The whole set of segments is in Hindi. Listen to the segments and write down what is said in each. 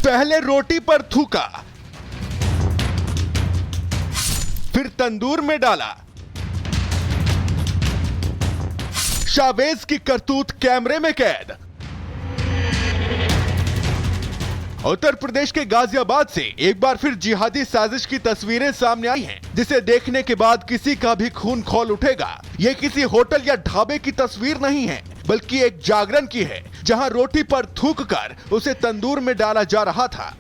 पहले रोटी पर थूका, फिर तंदूर में डाला। शावेज की करतूत कैमरे में कैद। उत्तर प्रदेश के गाजियाबाद से एक बार फिर जिहादी साजिश की तस्वीरें सामने आई हैं, जिसे देखने के बाद किसी का भी खून खौल उठेगा। ये किसी होटल या ढाबे की तस्वीर नहीं है, बल्कि एक जागरण की है, जहां रोटी पर थूककर उसे तंदूर में डाला जा रहा था।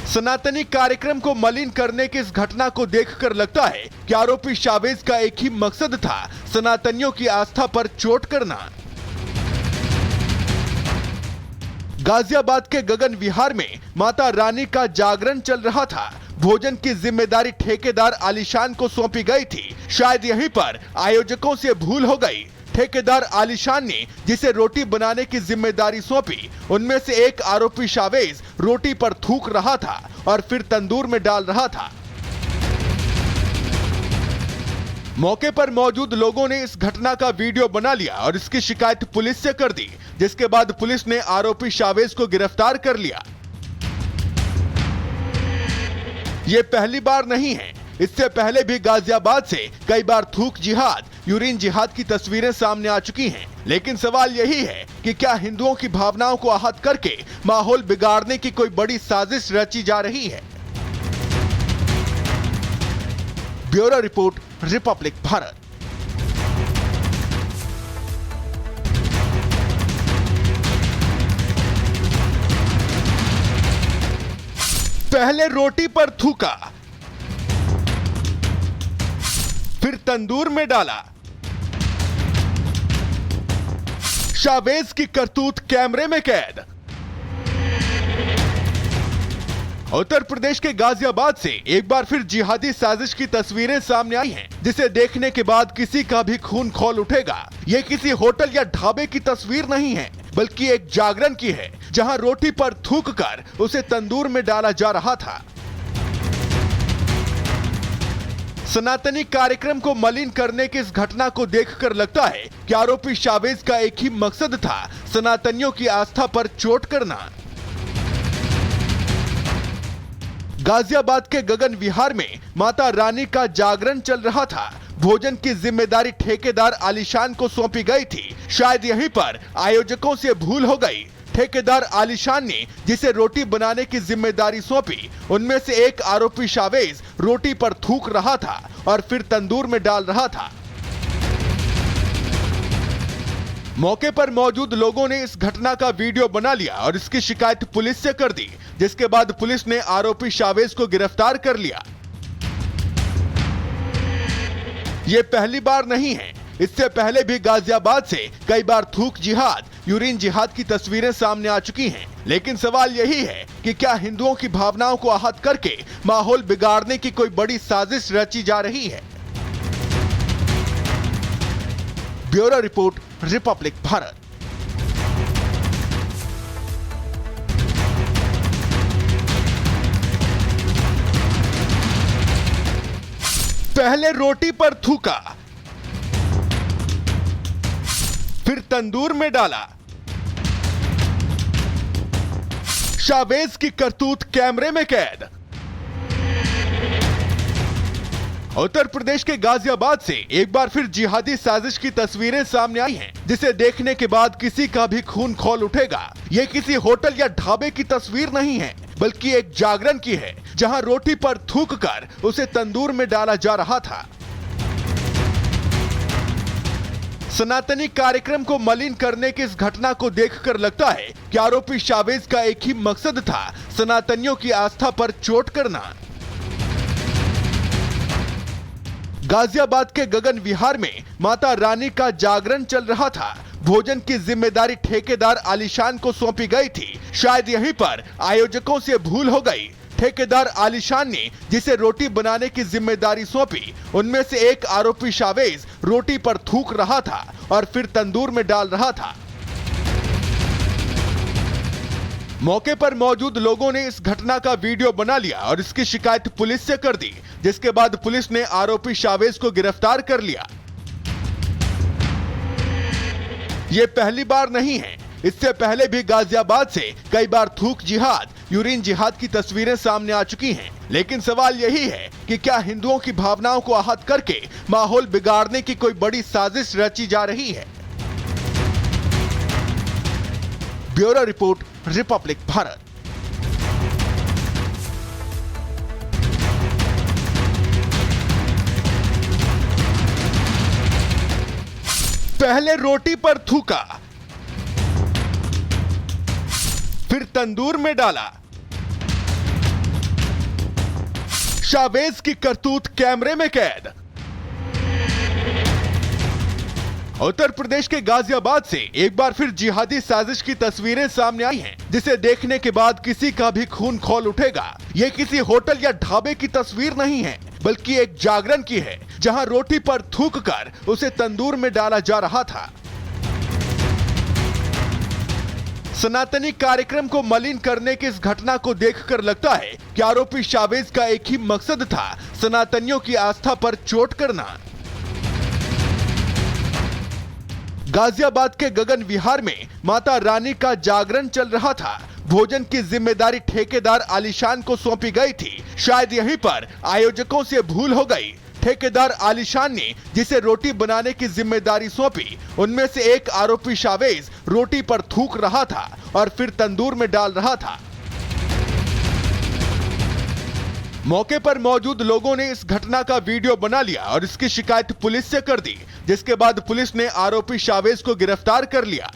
सनातनी कार्यक्रम को मलिन करने की इस घटना को देखकर लगता है कि आरोपी शावेज का एक ही मकसद था, सनातनियों की आस्था पर चोट करना। गाजियाबाद के गगन विहार में माता रानी का जागरण चल रहा था। भोजन की जिम्मेदारी ठेकेदार आलीशान को सौंपी गई थी। शायद यहीं पर आयोजकों से भूल हो गई। ठेकेदार आलीशान ने जिसे रोटी बनाने की जिम्मेदारी सौंपी, उनमें से एक आरोपी शावेज रोटी पर थूक रहा था और फिर तंदूर में डाल रहा था। मौके पर मौजूद लोगों ने इस घटना का वीडियो बना लिया और इसकी शिकायत पुलिस से कर दी, जिसके बाद पुलिस ने आरोपी शावेज को गिरफ्तार कर लिया। ये पहली बार नहीं है, इससे पहले भी गाजियाबाद से कई बार थूक जिहाद, यूरिन जिहाद की तस्वीरें सामने आ चुकी हैं। लेकिन सवाल यही है कि क्या हिंदुओं की भावनाओं को आहत करके माहौल बिगाड़ने की कोई बड़ी साजिश रची जा रही है? Bureau report, Republic Bharat. पहले रोटी पर थूका, फिर तंदूर में डाला। शावेज की करतूत कैमरे में कैद। उत्तर प्रदेश के गाजियाबाद से एक बार फिर जिहादी साजिश की तस्वीरें सामने आई हैं, जिसे देखने के बाद किसी का भी खून खौल उठेगा। ये किसी होटल या ढाबे की तस्वीर नहीं है, बल्कि एक जागरण की है, जहां रोटी पर थूककर उसे तंदूर में डाला जा रहा था। सनातनी कार्यक्रम को मलिन करने की इस घटना को देखकर लगता है कि आरोपी शावेज का एक ही मकसद था, सनातनियों की आस्था पर चोट करना। गाजियाबाद के गगन विहार में माता रानी का जागरण चल रहा था। भोजन की जिम्मेदारी ठेकेदार आलीशान को सौंपी गई थी। शायद यहीं पर आयोजकों से भूल हो गई। ठेकेदार आलीशान ने जिसे रोटी बनाने की जिम्मेदारी सौंपी, उनमें से एक आरोपी शावेज रोटी पर थूक रहा था और फिर तंदूर में डाल रहा था। मौके पर मौजूद लोगों ने इस घटना का वीडियो बना लिया और इसकी शिकायत पुलिस से कर दी, जिसके बाद पुलिस ने आरोपी शावेज को गिरफ्तार कर लिया। ये पहली बार नहीं है, इससे पहले भी गाजियाबाद से कई बार थूक जिहाद, यूरिन जिहाद की तस्वीरें सामने आ चुकी हैं। लेकिन सवाल यही है कि क्या हिंदुओं की भावनाओं को आहत करके माहौल बिगाड़ने की कोई बड़ी साजिश रची जा रही है? Bureau report, Republic Bharat. पहले रोटी पर थूका, फिर तंदूर में डाला। शावेज की करतूत कैमरे में कैद। उत्तर प्रदेश के गाजियाबाद से एक बार फिर जिहादी साजिश की तस्वीरें सामने आई हैं, जिसे देखने के बाद किसी का भी खून खौल उठेगा। ये किसी होटल या ढाबे की तस्वीर नहीं है, बल्कि एक जागरण की है, जहां रोटी पर थूककर उसे तंदूर में डाला जा रहा था। सनातनी कार्यक्रम को मलिन करने की इस घटना को देखकर लगता है कि आरोपी शावेज का एक ही मकसद था, सनातनियों की आस्था पर चोट करना। गाजियाबाद के गगन विहार में माता रानी का जागरण चल रहा था। भोजन की जिम्मेदारी ठेकेदार आलीशान को सौंपी गई थी। शायद यहीं पर आयोजकों से भूल हो गई। ठेकेदार आलीशान ने जिसे रोटी बनाने की जिम्मेदारी सौंपी, उनमें से एक आरोपी शावेज रोटी पर थूक रहा था और फिर तंदूर में डाल रहा था। मौके पर मौजूद लोगों ने इस घटना का वीडियो बना लिया और इसकी शिकायत पुलिस से कर दी, जिसके बाद पुलिस ने आरोपी शावेज को गिरफ्तार कर लिया। ये पहली बार नहीं है, इससे पहले भी गाजियाबाद से कई बार थूक जिहाद, यूरिन जिहाद की तस्वीरें सामने आ चुकी हैं। लेकिन सवाल यही है कि क्या हिंदुओं की भावनाओं को आहत करके माहौल बिगाड़ने की कोई बड़ी साजिश रची जा रही है? Bureau report, Republic Bharat. पहले रोटी पर थूका, फिर तंदूर में डाला। शावेज की करतूत कैमरे में कैद। उत्तर प्रदेश के गाजियाबाद से एक बार फिर जिहादी साजिश की तस्वीरें सामने आई हैं, जिसे देखने के बाद किसी का भी खून खौल उठेगा। ये किसी होटल या ढाबे की तस्वीर नहीं है, बल्कि एक जागरण की है, जहां रोटी पर थूक कर उसे तंदूर में डाला जा रहा था। सनातनी कार्यक्रम को मलिन करने की इस घटना को देखकर लगता है कि आरोपी शावेज का एक ही मकसद था, सनातनियों की आस्था पर चोट करना। गाजियाबाद के गगन विहार में माता रानी का जागरण चल रहा था। भोजन की जिम्मेदारी ठेकेदार आलिशान को सौंपी गई थी। शायद यहीं पर आयोजकों से भूल हो गई। ठेकेदार आलिशान ने जिसे रोटी बनाने की जिम्मेदारी सौंपी, उनमें से एक आरोपी शावेज रोटी पर थूक रहा था और फिर तंदूर में डाल रहा था। मौके पर मौजूद लोगों ने इस घटना का वीडियो बना लिया और इसकी शिकायत पुलिस से कर दी, जिसके बाद पुलिस ने आरोपी शावेज को गिरफ्तार कर लिया।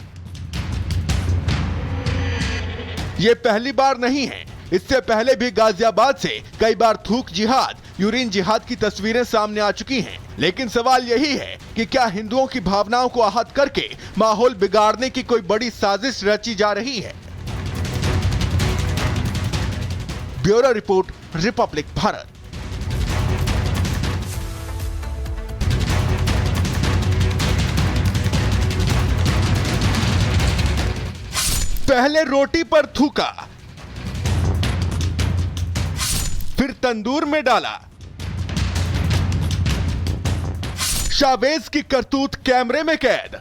ये पहली बार नहीं है, इससे पहले भी गाजियाबाद से कई बार थूक जिहाद, यूरिन जिहाद की तस्वीरें सामने आ चुकी हैं। लेकिन सवाल यही है कि क्या हिंदुओं की भावनाओं को आहत करके माहौल बिगाड़ने की कोई बड़ी साजिश रची जा रही है? Bureau report, Republic Bharat. पहले रोटी पर थूका, फिर तंदूर में डाला। शावेज की करतूत कैमरे में कैद।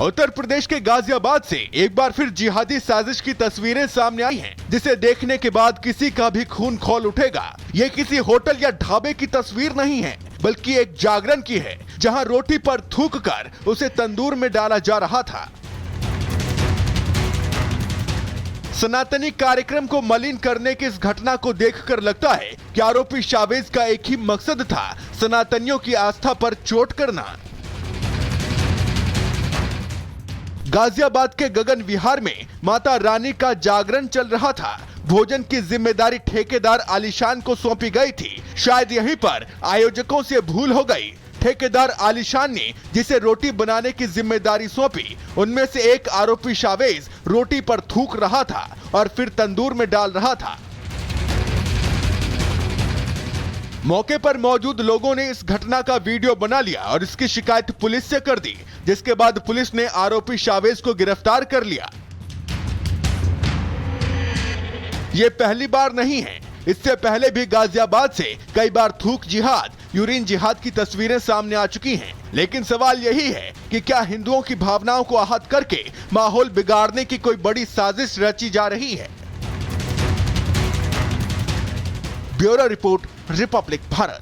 उत्तर प्रदेश के गाजियाबाद से एक बार फिर जिहादी साजिश की तस्वीरें सामने आई हैं, जिसे देखने के बाद किसी का भी खून खौल उठेगा। ये किसी होटल या ढाबे की तस्वीर नहीं है, बल्कि एक जागरण की है, जहां रोटी पर थूक कर उसे तंदूर में डाला जा रहा था। सनातनी कार्यक्रम को मलिन करने की इस घटना को देखकर लगता है कि आरोपी शावेज का एक ही मकसद था, सनातनियों की आस्था पर चोट करना। गाजियाबाद के गगन विहार में माता रानी का जागरण चल रहा था। भोजन की जिम्मेदारी ठेकेदार आलिशान को सौंपी गई थी। शायद यहीं पर आयोजकों से भूल हो गई। ठेकेदार आलिशान ने जिसे रोटी बनाने की जिम्मेदारी सौंपी, उनमें से एक आरोपी शावेज रोटी पर थूक रहा था और फिर तंदूर में डाल रहा था। मौके पर मौजूद लोगों ने इस घटना का वीडियो बना लिया और इसकी शिकायत पुलिस से कर दी, जिसके बाद पुलिस ने आरोपी शावेज को गिरफ्तार कर लिया। ये पहली बार नहीं है, इससे पहले भी गाजियाबाद से कई बार थूक जिहाद, यूरिन जिहाद की तस्वीरें सामने आ चुकी हैं। लेकिन सवाल यही है कि क्या हिंदुओं की भावनाओं को आहत करके माहौल बिगाड़ने की कोई बड़ी साजिश रची जा रही है? Bureau report, Republic Bharat.